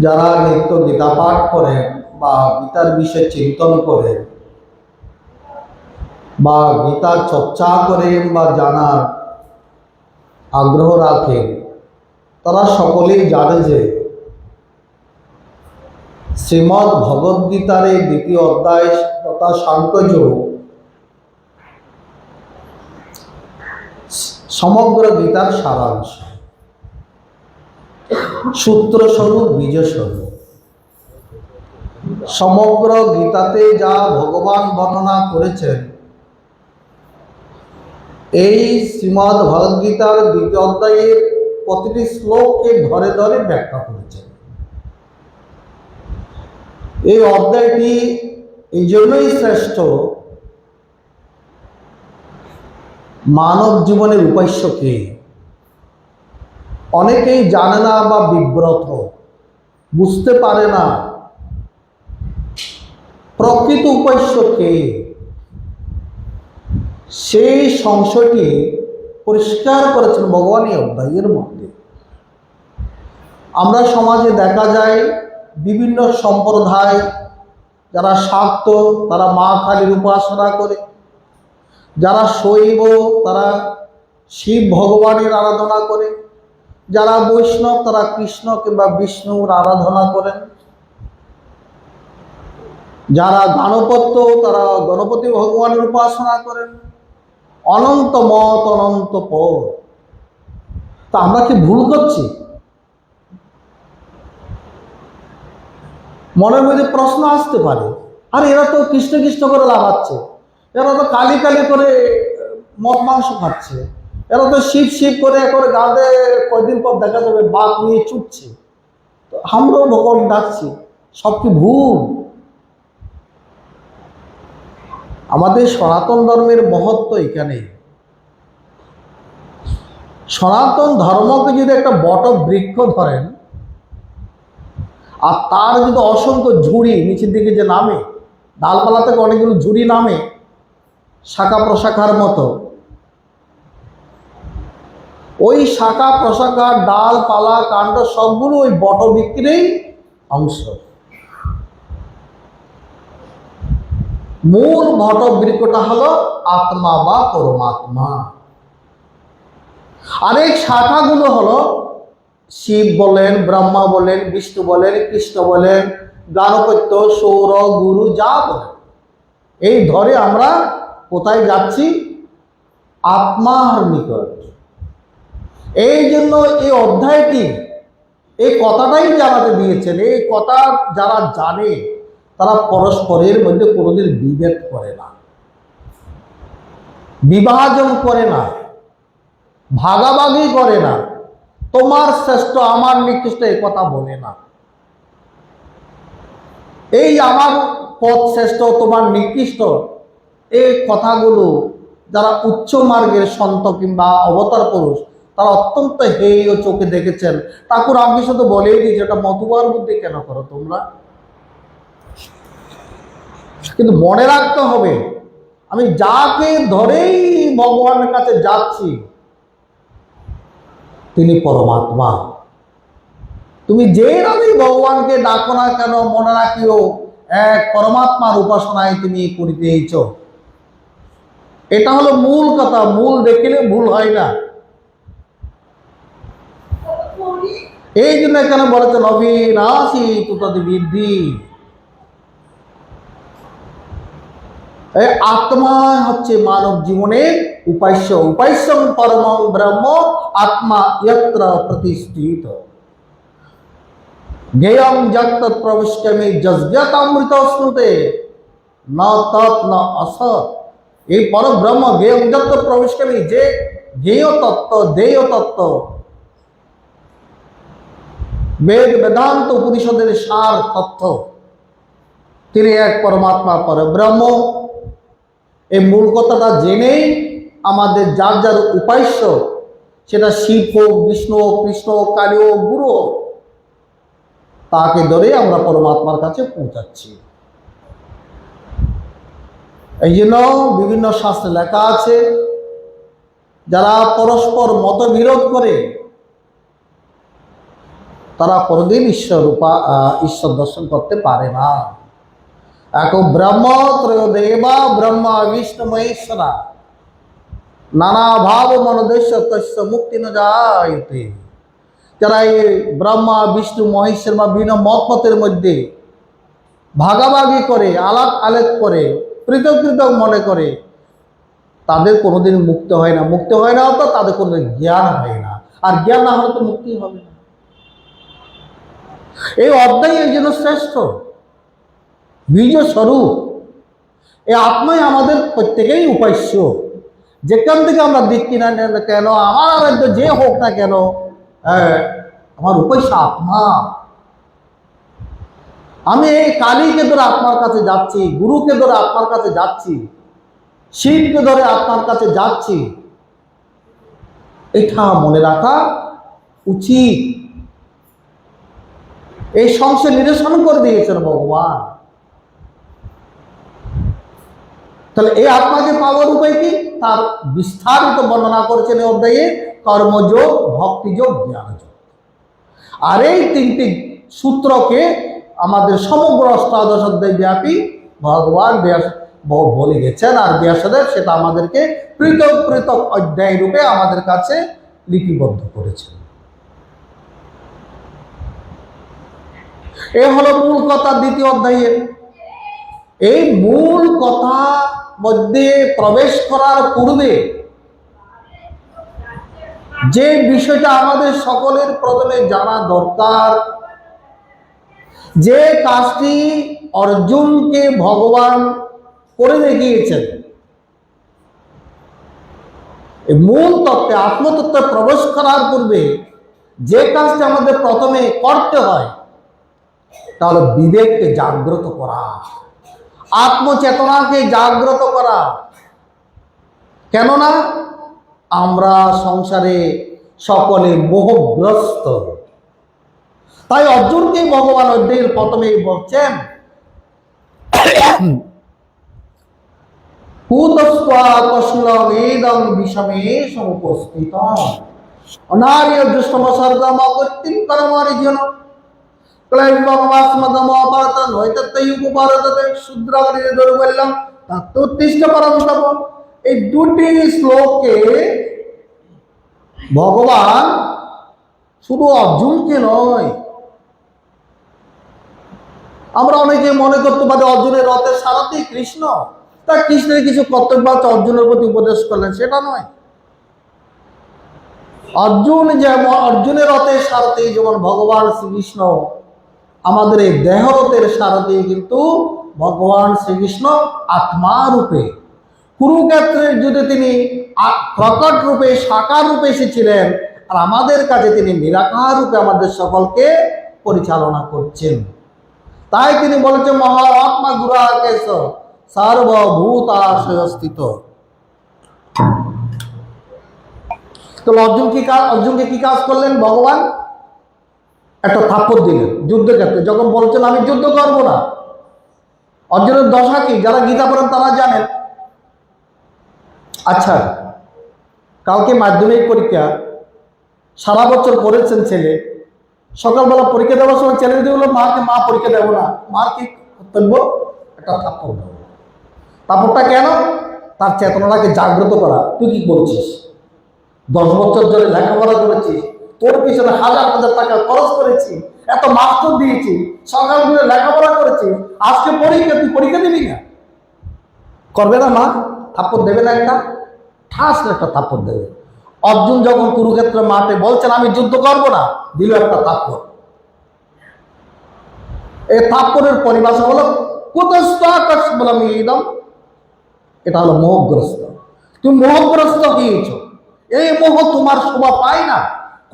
যারা নিত্য গীতা পাঠ করেন বা গীতার বিষয়ে চিন্তন করেন বা গীতার চর্চা করেন বা জানার আগ্রহ রাখেন, তারা সকলেই জানে যে শ্রীমদ্ ভগবদ গীতার এই দ্বিতীয় অধ্যায় তথা সাংখ্যযোগ সমগ্র গীতার সারাংশ, সূত্রস্বরূপ, বীজস্বরূপ। সমগ্র গীতাতে যা ভগবান বর্ণনা করেছেন, এই শ্রীমদ্ ভগবদ গীতার দ্বিতীয় অধ্যায়ের প্রতিটি শ্লোককে ধরে ধরে ব্যাখ্যা করেছেন। এই অধ্যায়টি এই জন্যই শ্রেষ্ঠ, মানব জীবনের উপাস্য কে অনেকেই জানে না বা বিব্রত, বুঝতে পারে না প্রকৃত উপাস্য কে। সেই সংশয়টি পরিষ্কার করেছেন ভগবান এই অধ্যায়ের মধ্যে। আমরা সমাজে দেখা যায় বিভিন্ন সম্প্রদায়, যারা শাক্ত তারা মা কালীর উপাসনা করে, যারা শৈব তারা শিব ভগবানের আরাধনা করে, যারা বৈষ্ণব তারা কৃষ্ণ কিংবা বিষ্ণুর আরাধনা করেন, যারা গণপত্য তারা গণপতি ভগবানের উপাসনা করেন। অনন্ত মত অনন্ত পথ। তা আমরা কি ভুল করছি? মনের মধ্যে প্রশ্ন আসতে পারে, আর এরা তো কৃষ্ণ কৃষ্ণ করে লাগাচ্ছে, এরা তো কালী কালী করে মদ মাংস খাচ্ছে, এরা তো শিব শিব করে একবারে গাঁদে কয়দিন পর দেখা যাবে বাঘ নিয়ে ছুটছে, তো আমরাও ভগবান ডাকছি। সব কি ভুল? আমাদের সনাতন ধর্মের মহত্ব এখানেই। সনাতন ধর্মকে যদি একটা বট বৃক্ষ ধরেন আর তার যদি অসংখ্য ঝুড়ি নিচের দিকে যে নামে, ডালপালা থেকে অনেকগুলো ঝুড়ি নামে শাখা প্রশাখার মতো, ওই শাখা প্রশাখা ডালপালা কাণ্ড সবগুলো ওই বট বৃক্ষেরই অংশ। মূল বট বৃক্ষটা হলো আত্মা বা পরমাত্মা, আরেক শাখাগুলো হলো শিব বলেন, ব্রহ্মা বলেন, বিষ্ণু বলেন, কৃষ্ণ বলেন, গণপত্য, সৌর, গুরু যা বলেন। এই ধরে আমরা কোথায় যাচ্ছি? আত্মার নিকট। এই জন্য এই অধ্যায়টি এই কথাটাই জানাতে দিয়েছেন। এই কথা যারা জানে তারা পরস্পরের মধ্যে কোনোদিন বিভেদ করে না, বিভাজন করে না, ভাগাভাগি করে না, তোমার শ্রেষ্ঠ আমার নিকৃষ্ট এই কথা বলে না। এই আমার পথ শ্রেষ্ঠ তোমার নিকৃষ্ট এই কথাগুলো যারা উচ্চ মার্গের সন্ত কিংবা অবতার পুরুষ তারা অত্যন্ত হেয় চোখে দেখেছেন। ঠাকুর রামকৃষ্ণ তো বলেই দিয়েছে, এটা মতুয়ার বুদ্ধি কেন করো তোমরা। কিন্তু মনে রাখতে হবে, আমি যাকে ধরেই ভগবানের কাছে যাচ্ছি তিনি পরমাত্মা। তুমি যে নামেই ভগবানকে ডাকো না কেন, মনে রাখিও এক পরমাত্মার উপাসনায় তুমি করিতেছ। এটা হলো মূল কথা। মূল দেখিলে ভুল হয় না। এই জন্য এখানে বলেছেন অবিনাশী তুতদি বৃদ্ধি। এই আত্মা হচ্ছে মানব জীবনের উপাস্য। উপাস্যং পরমং ব্রহ্ম আত্মা যত্র প্রতিষ্ঠিত। জ্ঞেয়ং যত্ত প্রবিষ্টমে যজ্ঞত অমৃত স্নুতে ন তৎ ন অসৎ। এই পরব্রহ্ম জ্ঞেয়ং যত্ত প্রবিষ্টমে, যে জ্ঞেয় তত্ত্ব, জ্ঞেয় তত্ত্ব, বেদ বেদান্ত উপনিষদের সার তথ্য, তিনি এক পরমাত্মা পরব্রহ্ম। এই মূল কথাটা জেনেই আমাদের যার যার উপাস্য, সেটা শিব হোক, বিষ্ণু হোক, কৃষ্ণ হোক, কালী হোক, গুরু হোক, তাকে ধরে আমরা পরমাত্মার কাছে পৌঁছাচ্ছি। এই জন্য বিভিন্ন শাস্ত্রে লেখা আছে, যারা পরস্পর মতবিরোধ করে তারা কোনোদিন ঈশ্বর দর্শন করতে পারে না। এক ব্রহ্ম ত্রয় দেবা ব্রহ্মা বিষ্ণু মহেশ্বরা নানা ভাব মনোদেশ তস্য মুক্তি ন জায়তে। যারা এই ব্রহ্মা বিষ্ণু মহেশ্বর বা বিভিন্ন মতের মধ্যে ভাগাভাগি করে, আলাপ আলেপ করে, পৃথক পৃথক মনে করে, তাদের কোনোদিন মুক্ত হয় না। মুক্ত হয় না তো তাদের কোনো জ্ঞান হয় না, আর জ্ঞান না হলে তো মুক্তি হবে না। এই অধ্যায় এই জন্য শ্রেষ্ঠ, বীজ স্বরূপ। এই আত্মাই আমাদের প্রত্যেকেই উপাস্য। যেখান থেকে আমরা দেখি না কেন, আমার আরাধ্য যে হোক না কেন, আমার উপাস্য আত্মা। আমি এই কালীকে ধরে আত্মার কাছে যাচ্ছি, গুরুকে ধরে আত্মার কাছে যাচ্ছি, শিবকে ধরে আত্মার কাছে যাচ্ছি, এটা মনে রাখা উচিত। এই সংসার নিরসন করে দিয়েছেন ভগবান। তাহলে এই আত্মাকে পাওয়ার উপায় কি, তার বিস্তারিত বর্ণনা করেছেন এই অধ্যায়ে, কর্মযোগ, ভক্তিযোগ, জ্ঞানযোগ। আর এই তিনটি সূত্রকে আমাদের সমগ্র অষ্টাদশ অধ্যায় ব্যাপী ভগবান বলে গেছেন, আর ব্যাসদেব সেটা আমাদেরকে পৃথক পৃথক অধ্যায় রূপে আমাদের কাছে লিপিবদ্ধ করেছেন। এ হলো মূল কথা দ্বিতীয় অধ্যায়ের। এই মূল কথা মধ্যে প্রবেশ করার পূর্বে যে বিষয়টা আমাদের সকলের প্রথমে জানা দরকার, যে কাজটি অর্জুনকে ভগবান করে দেখিয়েছেন, এই মূল তত্ত্বে আত্মতত্ত্বে প্রবেশ করার পূর্বে যে কাজটি আমাদের প্রথমে করতে হয়, তাহলে বিবেককে জাগ্রত করা, আত্মচেতনাকে জাগ্রত করা। কেননা আমরা সংসারে সকলে মোহগ্রস্ত। তাই অর্জুনকে ভগবান অধ্যায়ের প্রথমেই বলছেন, কুতস্ত্বাকশ্লমেদং বিষমে সমুপস্থিতম অনার্য দুষ্টমসর্গম অকৃত্রিম কর্মার্জুন ক্লৈবমাস্মদম অপাতন হইতত্তয়ুপপারদতে শূদ্রগণে দুর্বল্যম তত্ত্বোত্তিষ্ঠ পরম তপ। এই দুটি শ্লোকে ভগবান শুধু অর্জুনকে নয়, আমরা অনেকে মনে করতে পারি অর্জুনের রথের সারথি কৃষ্ণ, তা কৃষ্ণের কিছু কর্তব্য আছে অর্জুনের প্রতি উপদেশ করলেন, সেটা নয়। অর্জুনের রথের সারথি যেমন ভগবান শ্রীকৃষ্ণ, আমাদের এই দেহরথের সারথি কিন্তু ভগবান শ্রীকৃষ্ণ আত্মা রূপে। কুরুক্ষেত্রের যুদ্ধে তিনি প্রকট রূপে, সাকার রূপে এসেছিলেন, আর আমাদের কাছে তিনি নিরাকার রূপে আমাদের সকলকে পরিচালনা করছেন। তাই তিনি বলেছেন, মহাত্মা গুরাকেশ সর্বভূতাশ্রয়স্থিত। তো অর্জুনকে কি কাজ করলেন ভগবান? একটা থাপ্পড় দিলেন যুদ্ধক্ষেত্রে। যখন বলছেন আমি যুদ্ধ করবো না, অর্জুনের দশা কি যারা গীতা পড়েন তারা জানেন। আচ্ছা, কালকে মাধ্যমিক পরীক্ষা, সারা বছর পড়েছেন ছেলে, সকালবেলা পরীক্ষা দেওয়ার সময় ছেলে যদি বললো মাকে মা পরীক্ষা দেবো না, মার কি কর্তব্য? একটা থাপ্পড় দেবো। থাপ্পড়টা কেন? তার চেতনাটাকে জাগ্রত করা। তুই কি করছিস? 10 বছর ধরে লেখাপড়া করেছিস, তোর পিছনে হাজার হাজার টাকা খরচ করেছি, এত মাস্টার দিয়েছি, সকাল ধরে লেখাপড়া করেছি, আজকে পরীক্ষা, তুই পরীক্ষা দিবি না? করবে না মা? থাপ্পড় দেবে না? একটা ঠাস একটা থাপ্পড় দেবে। অর্জুন যখন কুরুক্ষেত্র মাঠে বলছেন আমি যুদ্ধ করবো না, দিল একটা থাপ্পড়। এই থাপ্পড়ের পরিভাষা হলো কুতস্ত্বাকশ্লমেদং, এটা হলো মোহগ্রস্ত। তুমি মোহগ্রস্ত হয়েছ। এই মোহ তোমার শোভা পায় না।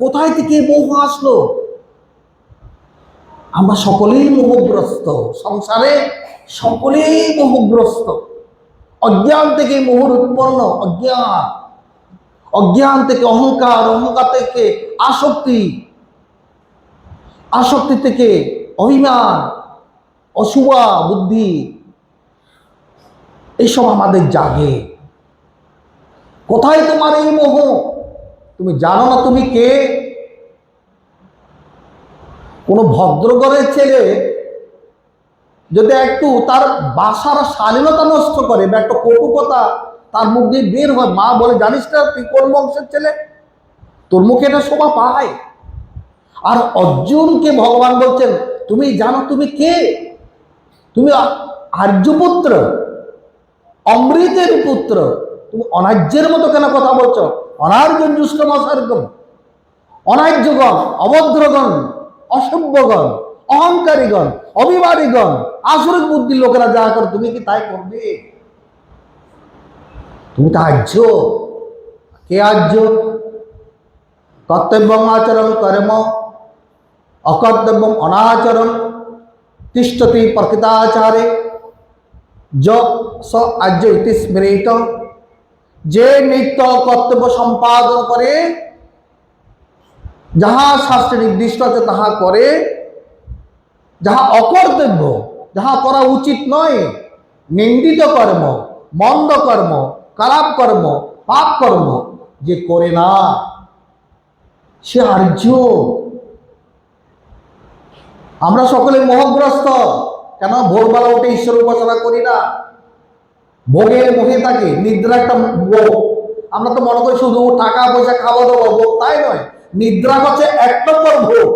কোথায় থেকে মোহ আসলো? আমরা সকলেই মোহগ্রস্ত, সংসারে সকলেই মোহগ্রস্ত। অজ্ঞান থেকে মোহর উৎপন্ন, অজ্ঞান থেকে অহংকার, অহংকার থেকে আসক্তি, আসক্তি থেকে অভিমান, অসুয়া বুদ্ধি, এইসব আমাদের জাগে। কোথায় তোমার এই মোহ? তুমি জানো না তুমি কে? কোনো ভদ্রঘরের ছেলে যদি একটু তার বাসার শালীনতা নষ্ট করে বা একটা কটু কথা তার মুখ দিয়ে বের হয়, মা বলে জানিস না তুই কোন বংশের ছেলে, তোর মুখে এটা শোভা পায়। আর অর্জুনকে ভগবান বলছেন তুমি জানো তুমি কে, তুমি আর্যপুত্র, অমৃতের পুত্র, তুমি অনার্যের মতো কেন কথা বলছো? অনার্যন দুষ্টমাসার্গম, অনার্যগণ, অভদ্রগণ, অসভ্যগণ, অহংকারীগণ, অভিমানীগণ, আসরিক বুদ্ধির লোকেরা যা করে তুমি কি তাই করবে? তুমি তো আর্য। কে আর্য? কর্তব্যম আচরণ কর্ম, অকর্তব্যম অনাচরণ, তিষ্ঠতি প্রকৃতাচারে য স আর্য ইতি স্মৃত। যে নিত্য কর্তব্য সম্পাদন করে, যাহা শাস্ত্রে নির্দিষ্ট আছে তাহা করে, যাহা অকর্তব্য, যাহা করা উচিত নয়, নিন্দিত কর্ম, মন্দ কর্ম, খারাপ কর্ম, পাপ কর্ম যে করে না, সে আর্য। আমরা সকলে মোহগ্রস্ত। কেন? ভোরবেলা উঠে ঈশ্বর উপাসনা করি না, ভোগের মোহে থাকি, নিদ্রা একটা ভোগ। আমরা তো মনে করি শুধু টাকা পয়সা খাওয়া দাওয়া ভোগ, তাই নয়, নিদ্রা হচ্ছে এক নম্বর ভোগ।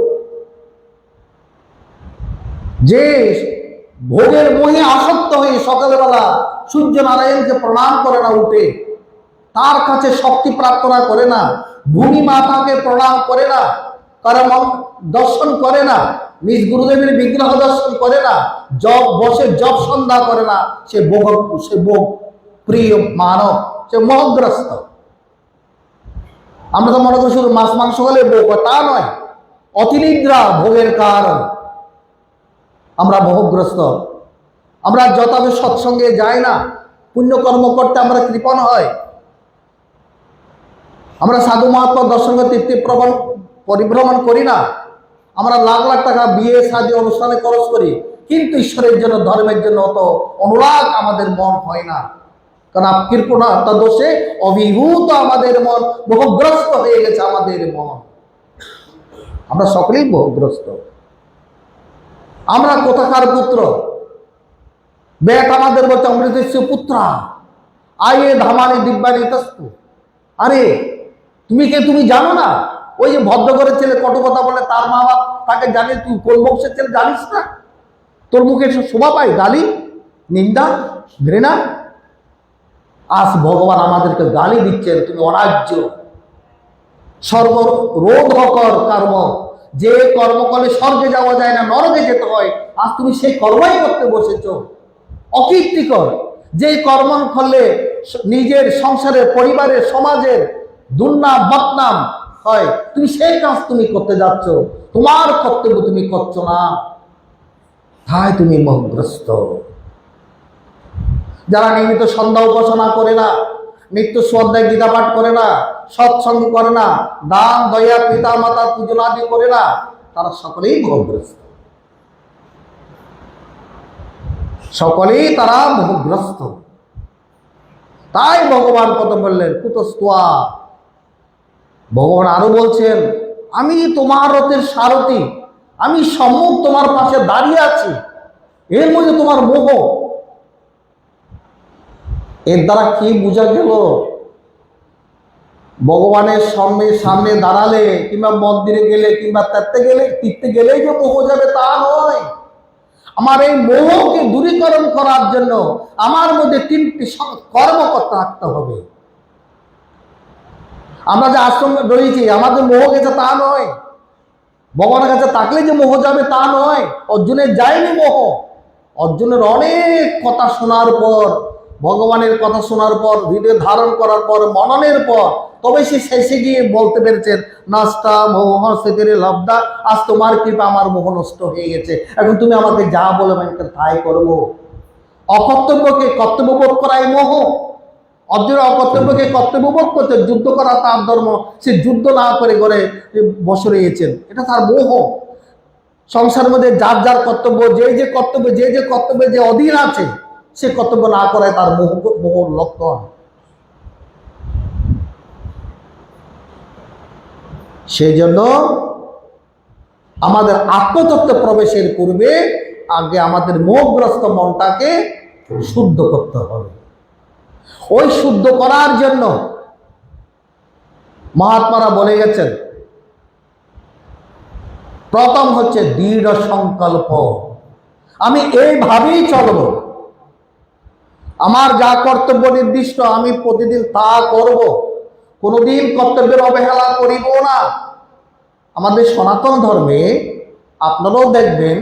যে ভোগের মোহে আসক্ত হয়ে সকালবেলা সূর্য নারায়ণকে প্রণাম করে না, উঠে তার কাছে শক্তি প্রার্থনা করে না, ভূমি মাতাকে প্রণাম করে না, কারণ দর্শন করে না, নিজ গুরুদেবের বিগ্রহ দর্শন করে না, জপ বসে জপ সন্ধ্যা করে না, সে ভোগ প্রিয় মানব, সে মোহগ্রস্ত। আমরা তো মনে করি শুধু মাছ মাংস হলে ভোগ, তা নয়, অতিনিদ্রা ভোগের কারণ। আমরা মোহগ্রস্ত। আমরা যথাযথ সৎসঙ্গে যাই না, পুণ্যকর্ম করতে আমরা কৃপণ হয়। আমরা সাধু মহাত্মা দর্শন তীর্থে পরিভ্রমণ করি না। আমরা লাখ লাখ টাকা বিয়ে শাদী অনুষ্ঠানে খরচ করি, কিন্তু ঈশ্বরের জন্য ধর্মের জন্য অত অনুরাগ আমাদের মন হয় না। কারণ কৃপণতা দোষে অভিভূত আমাদের মন, মোহগ্রস্ত হয়ে গেছে আমাদের মন। আমরা সকলেই মোহগ্রস্ত। আমরা কোথাকার পুত্র? বেদ আমাদের বলছে অমৃতস্য পুত্রা আয়ে ধামানি দিব্যানি তস্তু। আরে তুমি কে? তুমি জানো না? ওই যে ভদ্রঘরের ছেলে কত কথা বলে, তার মা বাপ তাকে জানে, তুই কোন বংশের ছেলে জানিস না? তোর মুখে শোভা পায় গালি, নিন্দা, ঘৃণা। আজ ভগবান আমাদেরকে গালি দিচ্ছেন, তুমি অনার্য, সর্বরোধকর কর্ম, যে কর্ম করলে স্বর্গে যাওয়া যায় না, নরকে যেতে হয়, আজ তুমি সেই কর্মই করতে বসেছ। অকীর্তিকর যে কর্ম করলে নিজের সংসারের, পরিবারের, সমাজের দুর্নাম বদনাম হয়, তুমি সেই কাজ তুমি করতে যাচ্ছ, তোমার কর্তব্য তুমি করছো না, তাই তুমি মোহগ্রস্ত। যারা নিয়মিত সন্ধ্যা উপাসনা করে না, নিত্য শ্রদ্ধায় গীতা পাঠ করে না, সৎসঙ্গ করে না, দান দয়া পিতা মাতার পূজন আদি করে না, তারা সকলেই মোহগ্রস্ত। সকলেই তারা মোহগ্রস্ত। তাই ভগবান কত বললেন কুতস্তুয়া। ভগবান আরো বলছেন আমি তোমার রথের সারথি, আমি সম্মুখ তোমার পাশে দাঁড়িয়ে আছি, এর মধ্যে তোমার মোহ। এর দ্বারা কি বোঝা গেল? ভগবানের সামনে দাঁড়ালে কিংবা মন্দিরে গেলে কিংবা তীর্থে গেলেই যে মোহ যাবে তা নয়। আমার এই মোহকে দূরীকরণ করার জন্য আমার মধ্যে 3টি কর্ম করতে থাকতে হবে। আমরা যে আশ্রমে রয়েছি, আমাদের মোহ গেছে তা নয়, ভগবানের কাছে থাকলে যে মোহ যাবে তা নয়। অর্জুনের যায়নি মোহ। অর্জুনের অনেক কথা শোনার পর, ভগবানের কথা শোনার পর, হৃদয়ে ধারণ করার পর, মননের পর, তবে সে শেষে গিয়ে বলতে পেরেছেন নাস্তা মোহ সেকের লব্ধা, আজ তোমার কৃপা আমার মোহ নষ্ট হয়ে গেছে, এখন তুমি আমাকে যা বলে আমি তাই করবো। অকর্তব্যকে কর্তব্যবোধ করাই মোহ। অর্জুন অকর্তব্যকে কর্তব্যবোধ করতে, যুদ্ধ করা তার ধর্ম, সে যুদ্ধ না করে ঘরে বসে রয়েছেন, এটা তার মোহ। সংসারের মধ্যে যার যার কর্তব্য, যে কর্তব্যে যে অধীন আছে, সে কর্তব্য না করায় তার মোহর লক্ষণ। সেই জন্য আমাদের আত্মতত্ত্বে প্রবেশের পূর্বে আগে আমাদের মোহগ্রস্ত মনটাকে শুদ্ধ করতে হবে। ওই শুদ্ধ করার জন্য মহাত্মারা বলে গেছেন, প্রথম হচ্ছে দৃঢ় সংকল্প। আমি এইভাবেই চলব, আমার যা কর্তব্য নির্দিষ্ট আমি প্রতিদিন তা করব, কোনোদিন কর্তব্যের অবহেলা করিব না। আমাদের সনাতন ধর্মে আপনারাও দেখবেন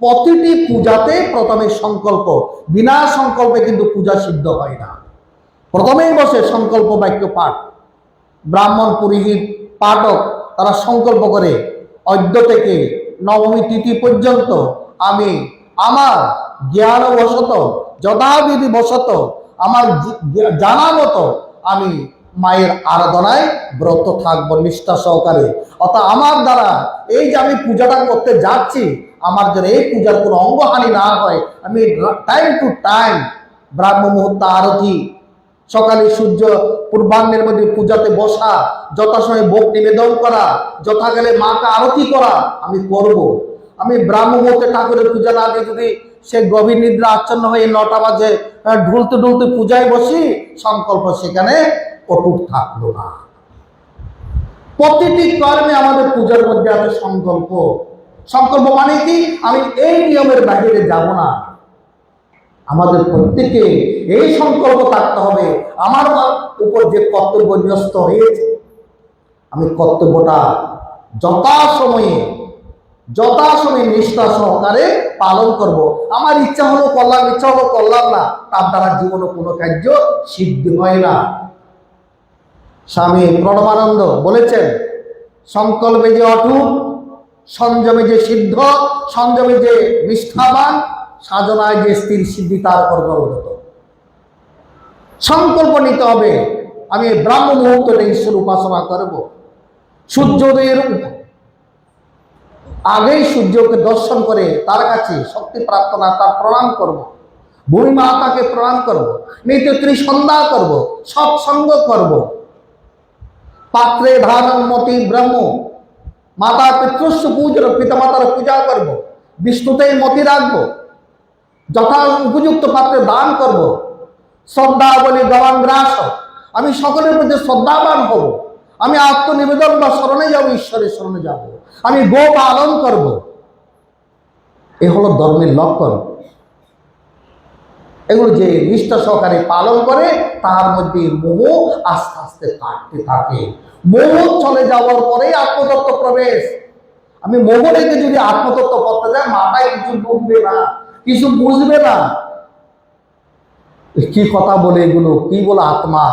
প্রতিটি পূজাতে প্রথমে সংকল্প, বিনা সংকল্পে কিন্তু পূজা সিদ্ধ হয় না। প্রথমেই বসে সংকল্প বাক্য পাঠ, ব্রাহ্মণ পুরোহিত পাঠক তারা সংকল্প করে অদ্য থেকে নবমী তিথি পর্যন্ত আমি আমার জ্ঞানবশত যথাবিধি বশত আমার জানা মতো আমি মায়ের আরাধনায় ব্রত থাকবো নিষ্ঠা সহকারে। অর্থাৎ আমার দ্বারা এই যে আমি পূজাটা করতে যাচ্ছি, আমার যেন এই পূজার কোনো অঙ্গহানি না হয়, আমি টাইম টু টাইম ব্রাহ্ম মুহূর্ত আরতি, সকালে সূর্য পূর্বাহ্নের মধ্যে পূজাতে বসা, যথাসময়ে ভোগ নিবেদন করা, যথাকালে মাকে আরতি করা আমি করব। আমি ব্রাহ্ম মুহূর্তে ঠাকুরের পূজা না দিয়ে যদি সে গভীর নিদ্রা আচ্ছন্ন হয়ে 9টা বাজে ঢুলতে ঢুলতে পূজায় বসি, সংকল্প সেখানে অটুট থাকলো না। প্রতিটি কর্মে আমাদের পূজার মধ্যে আছে সংকল্প। সংকল্প মানে কি? আমি এই নিয়মের বাইরে যাব না। আমাদের প্রত্যেকে এই সংকল্প থাকতে হবে, আমার উপর যে কর্তব্য ন্যস্ত হয়েছে আমি কর্তব্যটা যথাসময়ে নিষ্ঠা সহকারে পালন করব। আমার ইচ্ছা হলো করলাম, ইচ্ছা হলো করলাম না, তার দ্বারা জীবনে কোনো কার্য সিদ্ধি হয় না। স্বামী প্রণবানন্দ বলেছেন, সংকল্পে যে অটুট, সংযমে যে সিদ্ধ, সংযমে যে নিষ্ঠাবান, সাধনায় যে স্থির সিদ্ধি তার কর্মরত। সংকল্প নিতে হবে, আমি ব্রাহ্ম মুহূর্তে ঈশ্বর উপাসনা করব। সূর্যোদয়ের আগেই সূর্যকে দর্শন করে তার কাছে শক্তি প্রার্থনা, তার প্রণাম করব। ভূমি মাতাকে প্রণাম করব, নিত্য ত্রিসন্ধ্যা করব, সৎসঙ্গ করব। পাত্রে ধানমতি ব্রহ্ম, মাতা পিতৃস্ব পূজার পিতামাতার পূজা করব, বিষ্ণুতেই মতি রাখবো, যথা উপযুক্ত পাত্রে দান করব। শ্রদ্ধা বলি গবান গ্রাস, আমি সকলের প্রতি শ্রদ্ধাবান হব। আমি আত্মনিবেদন বা শরণে যাব, ঈশ্বরের শরণে যাব। আমি গো পালন করব। এ হলো ধর্মের লক্ষণ। এগুলো যে নিষ্ঠা সহকারে পালন করে তার মধ্যে মোহ আস্তে আস্তে কাটতে থাকে। মোহ চলে যাওয়ার পরে আত্মতত্ত্ব প্রবেশ। আমি মোহ রেখে যদি আত্মতত্ত্ব করতে যাই, মাথায় কিছু ঢুকবে না, কিছু বুঝবে না। কি কথা বলে এগুলো, কি বলে আত্মা,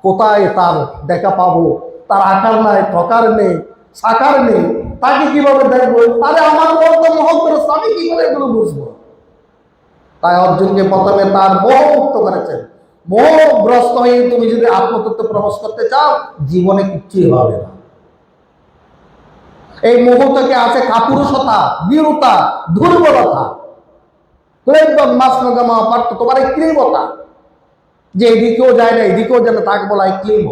কোথায় তার দেখা পাবো? তার আকার নাই, প্রকার নেই, সাকার নেই, তাকে কিভাবে দেখবো? আরে আমার মতো মহগ্রস্ত, আমি কি করে এগুলো বুঝবো? তাই অর্জুনকে প্রথমে তার মোহ মুক্ত করেছেন। মোহগ্রস্ত হয়ে তুমি যদি আত্মতত্ত্বে প্রবেশ করতে চাও, জীবনে কিচ্ছুই হবে না। এই মোহ থেকে আছে কাপুরুষতা, বীরতা, দুর্বলতা, তোমার এই ক্লিবতা, যে এদিকেও যায় না এদিকেও যায় না, তাকে বলা হয় ক্লিব।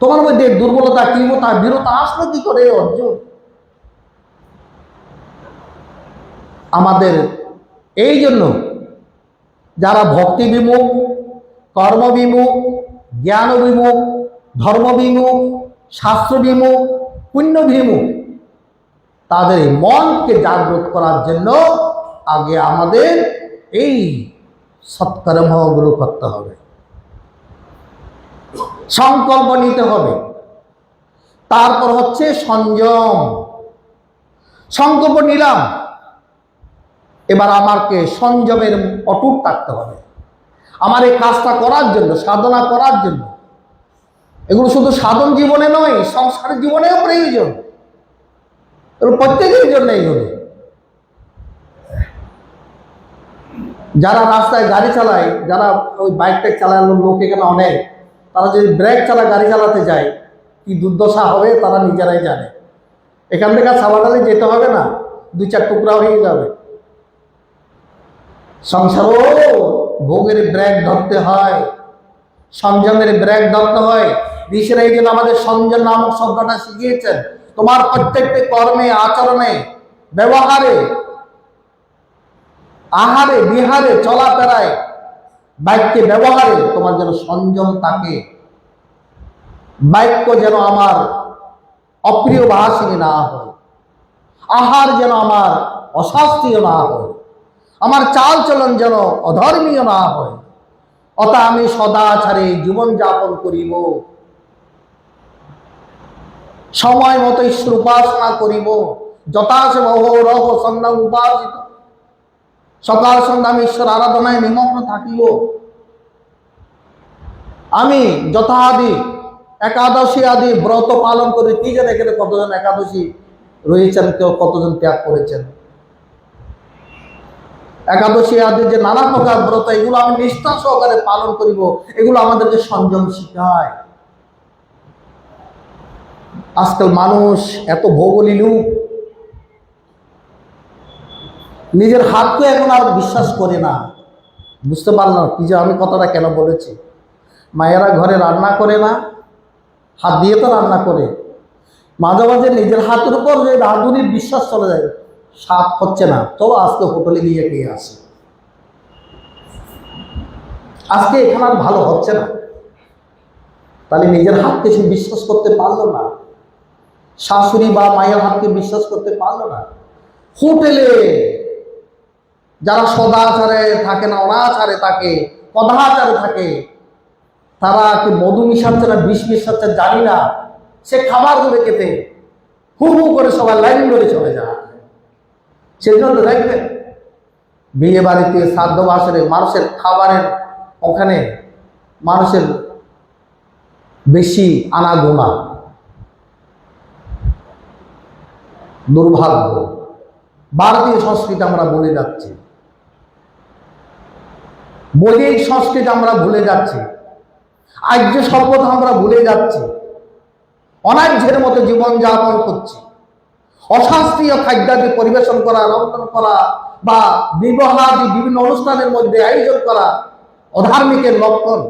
তোমার মধ্যে দুর্বলতা, ক্লিবতা, বীরতা আসলো কি করে অর্জুন? আমাদের এই জন্য যারা ভক্তি বিমুখ, কর্ম বিমুখ, জ্ঞান বিমুখ, ধর্ম বিমুখ, শাস্ত্র বিমুখ, পুণ্য বিমুখ, তাদের মনকে জাগ্রত করার জন্য আগে আমাদের এই সৎকর্মগুলো করতে হবে, সংকল্প নিতে হবে। তারপর হচ্ছে সংযম। সংকল্প নিলাম, এবার আমাকে সংযমের অটুট থাকতে হবে। আমার এই কাজটা করার জন্য, সাধনা করার জন্য, এগুলো শুধু সাধন জীবনে নয়, সংসার জীবনেও প্রয়োজন। প্রত্যেকের জন্য এগুলো। যারা রাস্তায় গাড়ি চালায়, যারা ওই বাইকটা চালানোর লোক এখানে অনেক, তারা যদি ব্রেক ছাড়া গাড়ি চালাতে যায় কি দুর্দশা হবে তারা নিজেরাই জানে। এখান থেকে সাবাডালে যেতে হবে না, 2-4 টুকরা হয়ে যাবে। সংসারও ভোগের ব্রেক ধরতে হয়, সংযমের ব্রেক ধরতে হয়। ঋষিরা এই জন্য আমাদের সংযম নামক শব্দটা শিখিয়েছেন। তোমার প্রত্যেকটি কর্মে, আচরণে, ব্যবহারে, আহারে বিহারে, চলাফেরায়, বাক্যে ব্যবহারে তোমার যেন সংযম থাকে। বাক্য যেন আমার অপ্রিয় ভাষিনী না হয়, আহার যেন আমার অশাস্ত্রীয় না হয়, আমার চাল চলন যেন অধর্মীয় না হয়। অত আমি সদাচারে জীবন যাপন করিব, সময় মতো ঈশ্বর উপাসনা করিব, যথাসম্ভব অহরহ সন্ধ্যা উপাসিত, সকাল সন্ধ্যা আমি ঈশ্বর আরাধনায় নিমগ্ন থাকিব। আমি যথাদি একাদশী আদি ব্রত পালন করি। কি জানে এখানে কতজন একাদশী রয়েছেন, কেউ কতজন ত্যাগ করেছেন। একাদশী আদি যে নানা প্রকার ব্রত, এগুলো আমি নিষ্ঠা সহকারে পালন করিব। এগুলো আমাদেরকে সংযম শিখায়। আজকাল মানুষ এত ভৌগোলিক, নিজের হাতকে এখন আর বিশ্বাস করে না। বুঝতে পারলাম কি যে আমি কথাটা কেন বলেছি। মায়েরা ঘরে রান্না করে না, হাত দিয়ে তো রান্না করে। মাঝে মাঝে নিজের হাতের উপর যে রাঁধুনির বিশ্বাস চলে যায়, স্বাদ হচ্ছে না, চলো আজকে হোটেলে গিয়ে খেয়ে আসে, আজকে এখানে আর ভালো হচ্ছে না। তাহলে নিজের হাতকে সে বিশ্বাস করতে পারলো না, শাশুড়ি বা মায়ের হাতকে বিশ্বাস করতে পারলো না। হোটেলে যারা সদাচারে থাকে না, অনাচারে থাকে, কদাচারে থাকে, তারা কি মধু মিশাচ্ছে না বিষ মিশাচ্ছে জানি না, সে খাবার দেবে খেতে, হু হু করে সবাই লাইন ধরে চলে যায়। সেই জন্য দেখবেন বিয়ে বাড়িতে, শ্রাদ্ধ বাসরে মানুষের খাবারের ওখানে মানুষের বেশি আনাগোনা। দুর্ভাগ্য, ভারতীয় সংস্কৃতি আমরা ভুলে যাচ্ছি, বৈদিক সংস্কৃতি আমরা ভুলে যাচ্ছি, আর্য সভ্যতা আমরা ভুলে যাচ্ছি, অনার্যের মতো জীবন যাপন করছি। অশাস্ত্রীয় খাদ্যাদি পরিবেশন করা, রন্ধন করা বা বিবাহাদি বিভিন্ন অনুষ্ঠানের মধ্যে আয়োজন করা অধার্মিকের লক্ষণ।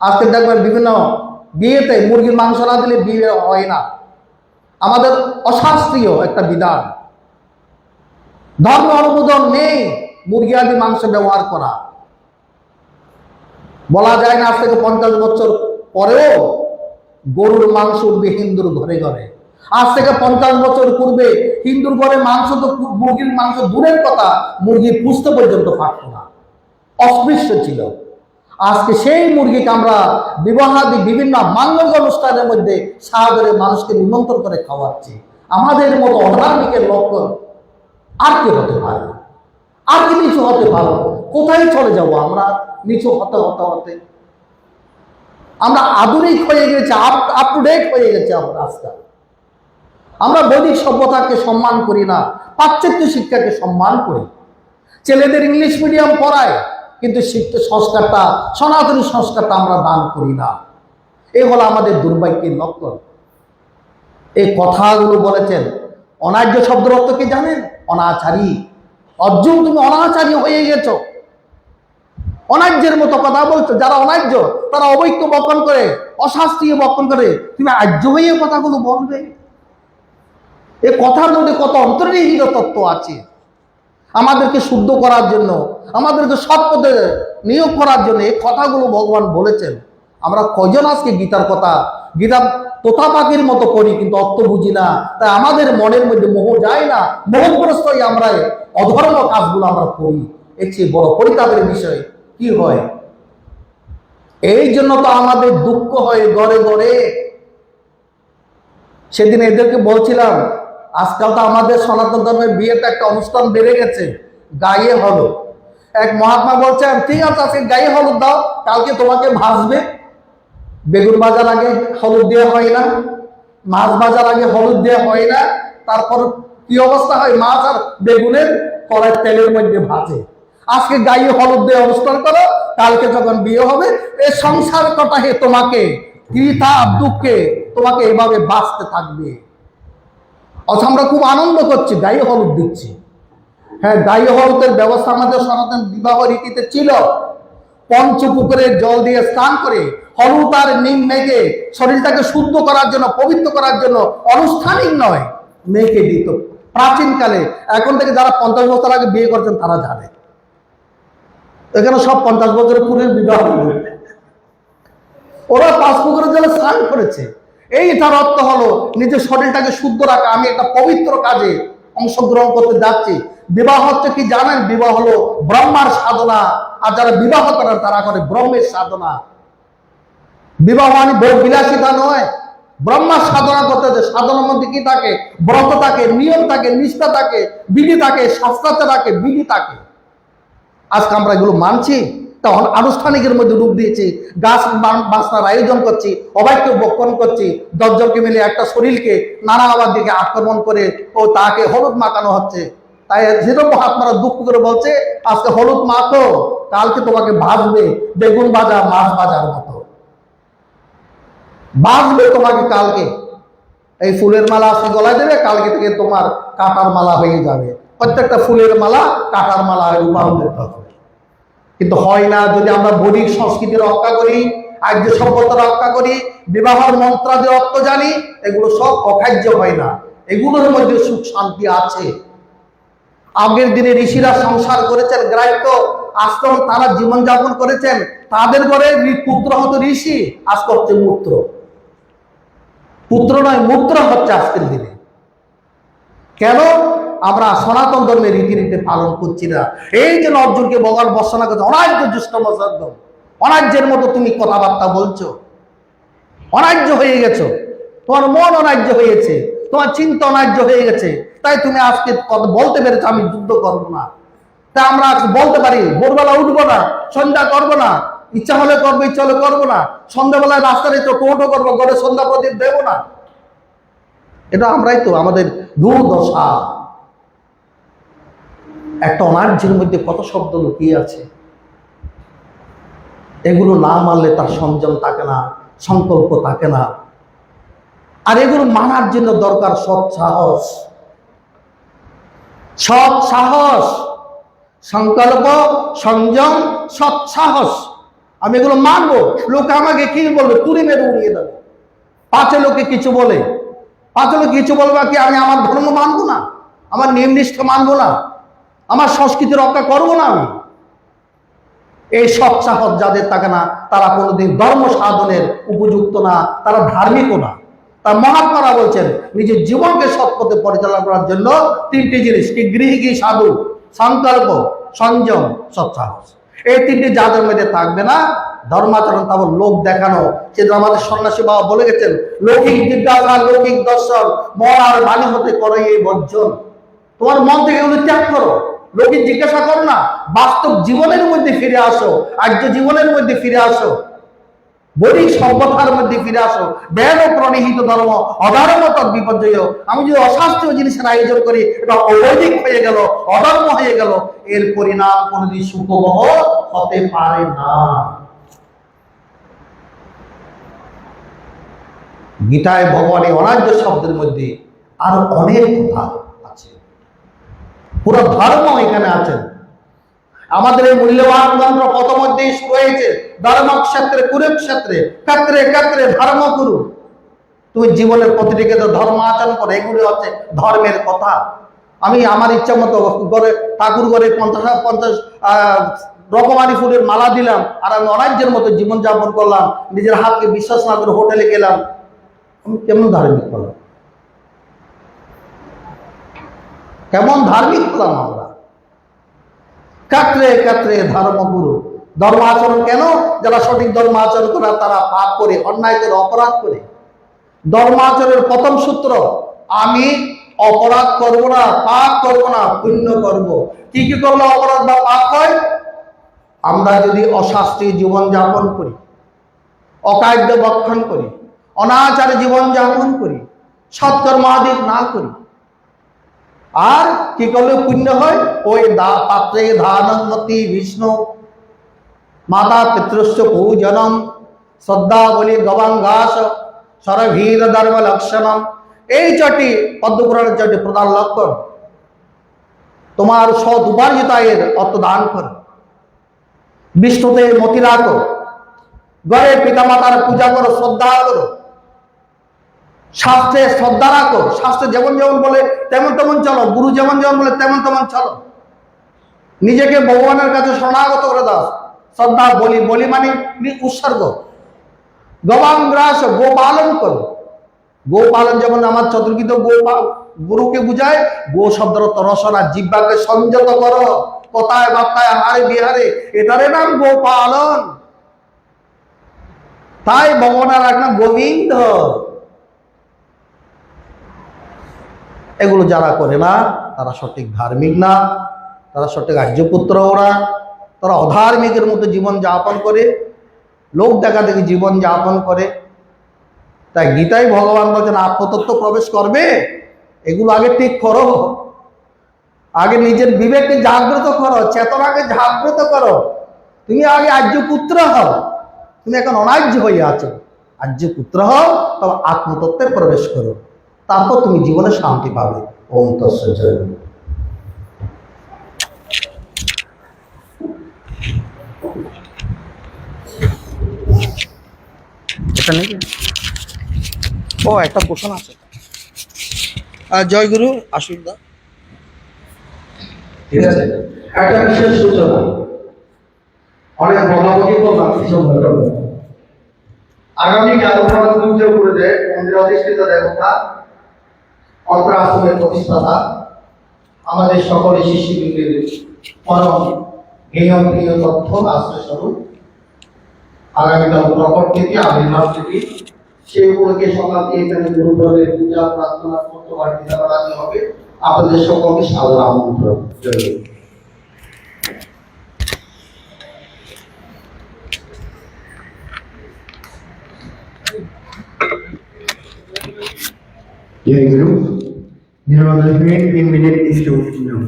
আজকে দেখবেন বিভিন্ন বিয়েতে মুরগির মাংস না দিলে বিয়ে হয় না। আমাদের অশাস্ত্রীয় একটা বিধান, ধর্ম অনুমোদন নেই মুরগি আদি মাংস ব্যবহার করা। বলা যায় না আজ থেকে 50 বছর পরেও গরুর মাংস উঠবে হিন্দুর ঘরে ঘরে। আজ থেকে 50 বছর পূর্বে হিন্দুর ঘরে মাংস তো, মুরগির মাংস দূরের কথা, মুরগি পুষতে পর্যন্ত পারত না, অস্পৃশ্য ছিল। আজকে সেই মুরগিকে আমরা বিবাহাদি বিভিন্ন মাঙ্গলিক অনুষ্ঠানের মধ্যে সাদরে মানুষকে নিমন্ত্রণ করে খাওয়াচ্ছি। আমাদের মতো অধার্মিকের লক্ষণ আর কি হতে পারে? আর কি নিচু হতে পারো? কোথায় চলে যাব আমরা নিচু হতে হতে হতে? আমরা আধুনিক হয়ে গেছি, আপ টু ডেট হয়ে গেছে আমরা আজকাল। আমরা বৈদিক সভ্যতাকে সম্মান করি না, পাশ্চাত্য শিক্ষাকে সম্মান করি। ছেলেদের ইংলিশ মিডিয়াম পড়ায়, কিন্তু শিক্ষা সংস্কারটা, সনাতনী সংস্কারটা আমরা দান করি না। এই হলো আমাদের দুর্ভাগ্যের লক্ষণ। এই কথাগুলো বলেছেন। অনার্য শব্দের অর্থ কি জানেন? অনাচারী। অর্জুন, তুমি অনাচারী হয়ে গেছ, অনার্যের মতো কথা বলছো। যারা অনার্য তারা অবৈক্য বক্ষণ করে, অশাস্ত্রীয় বক্ষণ করে, তুমি আর্য হয়ে কথাগুলো বলবে? এই কথার মধ্যে কত অন্তর্নিহিত তত্ত্ব আছে। আমাদেরকে শুদ্ধ করার জন্য, আমাদেরকে সৎ পথে নিয়োগ করার জন্য এই কথাগুলো ভগবান বলেছেন। আমরা কজন আজকে গীতার কথা, গীতা তোতা পাখির মতো পড়ি কিন্তু অর্থ বুঝি না। তাই আমাদের মনের মধ্যে মোহ যায় না, মোহগ্রস্ত হয়ে আমরা অধর্ম কাজগুলো আমরা করি। এর চেয়ে বড় পরিতাপের বিষয় কি হয়? এই জন্য তো আমাদের দুঃখ হয় গড়ে গড়ে। সেদিন এদেরকে বলছিলাম, আজকাল তো আমাদের সনাতন ধর্মের বিয়েতে একটা অনুষ্ঠান বেড়ে গেছে, গায়ে হলুদ। এক মহাত্মা বলছেন, ঠিক আছে আজকে গায়ে হলুদ দাও, কালকে তোমাকে ভাজবে। বেগুন ভাজার আগে হলুদ দেওয়া হয় না, মাছ ভাজার আগে হলুদ দেওয়া হয় না। তারপর কি অবস্থা হয়? মাছ আর বেগুনের কড়াই তেলের মধ্যে ভাজে। আজকে গায়ে হলুদ দিয়ে অনুষ্ঠান করো, কালকে যখন বিয়ে হবে এই সংসার কটা হে তোমাকে তাপ দুঃখে তোমাকে এভাবে বাঁচতে থাকবে। অথচ আমরা খুব আনন্দ করছি, গায়ে হলুদ দিচ্ছি। হ্যাঁ, গায়ে হলুদের ব্যবস্থা আমাদের সনাতন বিবাহ রীতিতে ছিল। পঞ্চপুকুরে জল দিয়ে স্নান করে হলুদ আর নিম মেখে শরীরটাকে শুদ্ধ করার জন্য, পবিত্র করার জন্য, আনুষ্ঠানিক নয়, মেখে দিত প্রাচীনকালে। এখন থেকে যারা 50 বছর আগে বিয়ে করছেন তারা জানে, এখানে সব 50 বছরের পুরের বিবাহ, ওরা 5 পুকুরের জলে স্নান করেছে। এইটার অর্থ হলো নিজের শরীরটাকে শুদ্ধ রাখা, আমি একটা পবিত্র কাজে অংশগ্রহণ করতে যাচ্ছি। বিবাহ হচ্ছে কি জানেন? বিবাহ হলো ব্রহ্মার সাধনা, আর যারা বিবাহ করেন তারা করে ব্রহ্মের সাধনা। বিবাহ মানে ভোগ বিলাসিতা নয়, ব্রহ্মার সাধনা করতে হবে। সাধনার মধ্যে কি থাকে? ব্রত থাকে, নিয়ম থাকে, নিষ্ঠা থাকে, বিধি থাকে, শাস্ত্রাচার থাকে, বিধি থাকে। আজকে আমরা এগুলো মানছি, তখন আনুষ্ঠানিকের মধ্যে রূপ দিয়েছি, গাছ বাসনার আয়োজন করছি, অবাক্য বক্ষণ করছি, 10 জনকে মিলে একটা শরীরকে নানা আবার দিকে আক্রমণ করে ও তাকে হলুদ মাখানো হচ্ছে। তাই যেরকম মহাত্মারা দুঃখ করে বলছে, আজকে হলুদ মাখো, কালকে তোমাকে ভাজবে বেগুন ভাজা, মাছ ভাজার মতো ভাজবে তোমাকে। কালকে এই ফুলের মালা আজকে গলায় দেবে, কালকে থেকে তোমার কাটার মালা হয়ে যাবে। প্রত্যেকটা ফুলের মালা কাটার মালা রূপান্তরিত হবে। কিন্তু হয় না। যদি আমরা বৈদিক সংস্কৃতি রক্ষা করি, আর্য সভ্যতা রক্ষা করি, বিবাহের মন্ত্রাদি অর্থ জানি, এগুলো সব অখাদ্য হয় না। এগুলোর মধ্যে সুখ শান্তি আছে। আগের দিনে ঋষিরা সংসার করেছেন, গ্রাহ্য আশ্রম, তারা জীবনযাপন করেছেন, তাদের ঘরে পুত্র হতো ঋষি, আজকে হচ্ছে মূত্র। পুত্র নয়, মূত্র হচ্ছে আজকের দিনে। কেন? আমরা সনাতন ধর্মের রীতিনীতি পালন করছি না। এই যে অর্জুনকে ভগবান বর্ষনা করছে, অনার্য দুষ্টম শব্দ, অনার্যের মতো তুমি কথাবার্তা বলছো, অনার্য হয়ে গেছো, তোমার মন অনার্য হয়েছে, তোমার চিন্তা অনার্য হয়ে গেছে, তাই তুমি আজকে বলতে পেরেছো আমি যুদ্ধ করবো না। তাই আমরা আজকে বলতে পারি ভোরবেলা উঠবো না, সন্ধ্যা করবো না, ইচ্ছা হলে করবো, ইচ্ছা হলে করবো না, সন্ধ্যাবেলায় রাস্তায় তো টোটো করবো, ঘরে সন্ধ্যা প্রদীপ দেবো না। এটা আমরাই তো, আমাদের দুর্দশা। একটা অনার্যের মধ্যে কত শব্দ লুকিয়ে আছে। এগুলো না মানলে তার সংযম থাকে না, সংকল্প থাকে না। আর এগুলো মানার জন্য দরকার সৎ সাহস, সৎ সাহস, সংকল্প, সংযম, সৎ সাহস। আমি এগুলো মানবো, লোক আমাকে কি বলবে? তুড়ি মেরে উড়িয়ে দেবে। পাঁচে লোকে কিছু বলে, পাঁচে লোক কিছু বলবে কি, আমি আমার ধর্ম মানবো না, আমার নিয়ম নিষ্ঠা মানবো না, আমার সংস্কৃতি রক্ষা করবো না আমি। এই সৎ সাহস যাদের থাকে না, তারা কোনোদিন ধর্ম সাধনের উপযুক্ত না, তারা ধার্মিকও না। তার মহাত্মারা বলছেন নিজের জীবনকে সৎ পথে পরিচালনা করার জন্য 3টি জিনিস কি? গৃহী, সাধু, সংকল্প, সংযম, সৎ সাহস। এই 3টি যাদের মধ্যে থাকবে না, ধর্মাচরণ তারপর লোক দেখানো। সেটা আমাদের সন্ন্যাসী বাবা বলে গেছেন, লৌকিক জিজ্ঞাসা, লৌকিক দর্শন, মন আর বাণী হতে করো এই বর্জন। তোমার মন থেকে এগুলো ত্যাগ করো, লোকে জিজ্ঞাসা করো না, বাস্তব জীবনের মধ্যে ফিরে আসো, আর্য জীবনের মধ্যে ফিরে আসো, বৈদিক সভ্যতার মধ্যে ফিরে আসো। বেদ প্রণীহিত ধর্ম অধর্ম তৎ বিপর্যয়। আমি যদি অশাস্ত্রীয় জিনিসের আয়োজন করি, এটা অবৈদিক হয়ে গেল, অধর্ম হয়ে গেল, এর পরিণাম কোনদিন সুখবহ হতে পারে না। গীতায় ভগবানের অনার্য শব্দের মধ্যে আরো অনেক কথা আছে, পুরো ধর্ম এখানে আছেন। আমাদের এই মূল্যবান গ্রন্থ পথমধ্যে রয়েছে, ধর্মক্ষেত্রে কুরুক্ষেত্রে, ক্ষেত্রে ক্ষেত্রে ধর্ম কুরু। তুমি জীবনের প্রতিটি ক্ষেত্রে ধর্ম আচরণ করো, এগুলি হচ্ছে ধর্মের কথা। আমি আমার ইচ্ছা মতো ঘরে ঠাকুর ঘরে 50 রকমারি ফুলের মালা দিলাম, আর আমি অনার্যের মতো জীবনযাপন করলাম, নিজের হাতকে বিশ্বাস না করে হোটেলে গেলাম, আমি কেমন ধার্মিক করলাম? কেমন ধার্মিক হলাম আমরা? ক্ষেত্রে ক্ষেত্রে ধর্মগুরু। ধর্ম আচরণ কেন? যারা সঠিক ধর্ম আচরণ করে তারা পাপ করে, অন্যায় করে, অপরাধ করে। ধর্ম আচরণের প্রথম সূত্র, আমি অপরাধ করব না, পাপ করব না, পুণ্য করব। কি কি করলে অপরাধ বা পাপ হয়? আমরা যদি অশাস্ত্রীয় জীবন যাপন করি, অকার্য বক্ষণ করি, অনাচারে জীবন যাপন করি, সৎকর্ম আদি না করি, আর কি করলে পুণ্য হয়? ওই পাত্রে ধানমতি বিষ্ণু, মাতা পিতৃশ্চ পূজনম, শ্রদ্ধা বলি গবাঙ্গাস, সরভীর ধর্ম লক্ষণম। এই 4টি পদ্মপুরাণের 4টি প্রধান লক্ষণ। তোমার সৎ উপার্জিত আয়ের অর্থ দান করো, বিষ্ণুতে মতি রাখো, ঘরে পিতামাতার পূজা করো, শ্রদ্ধা করো, শাস্ত্রে শ্রদ্ধা রাখো, শাস্ত্রে যেমন যেমন বলে তেমন তেমন চলো, গুরু যেমন যেমন বলে তেমন তেমন চলো, নিজেকে ভগবানের কাছে শরণাগত করে দাও। শ্রদ্ধা বলি, বলি মানে উৎসর্গ। গবাংগ্রাস, গো পালন করো। গো পালন যেমন আমার চতুর্কিত গুরুকে বুঝায়, গো শব্দের অর্থ রসনা, জিহ্বাকে সংযত করো, কথায় বার্তায় আহারে বিহারে, এটারে নাম গো পালন। তাই ভগবানের এক নাম গোবিন্দ। এগুলো যারা করে না তারা সঠিক ধার্মিক না, তারা সঠিক আর্যপুত্র ওরা, তারা অধার্মিকের মতো জীবন যাপন করে, লোক দেখা দেখি জীবন যাপন করে। তাই গীতায় ভগবান বলছেন আত্মতত্ত্ব প্রবেশ করবে, এগুলো আগে ঠিক করো, আগে নিজের বিবেককে জাগ্রত করো, চেতনাকে জাগ্রত করো। তুমি আগে আর্যপুত্র হও, তুমি এখন অনার্য হয়ে আছো, আর্যপুত্র হও, তবে আত্মতত্ত্বে প্রবেশ করো, তারপর তুমি জীবনে শান্তি পাবে। ওম তৎসৎ। এটা নাকি ও একটা কোশ্চেন আছে। জয় গুরু, আশীর্বাদ দা। ঠিক আছে, একটা বিশেষ সূচনা, অনেক বলাবলি করলাম কিছু মনে করবেন। আগামীকাল পুজো করে দেয় মন্দির অধিষ্ঠিত দেবতা, অত্র আশ্রমের প্রতিষ্ঠাতা, আমাদের সকল শিষ্যবৃন্দের পরম জ্ঞেয় প্রিয় তথ্য আশ্রয় স্বরূপ আগামীকাল প্রকট থেকে আবির্ভাব থেকে সেই উপলক্ষে সকাল থেকে এখানে গুরুদেবের পূজা প্রার্থনা করতে বাড়িতে রাজি হবে। আপনাদের সকলকে সাদর আমন্ত্রণ। Jai Guru. Nirvana remain in minute is to know.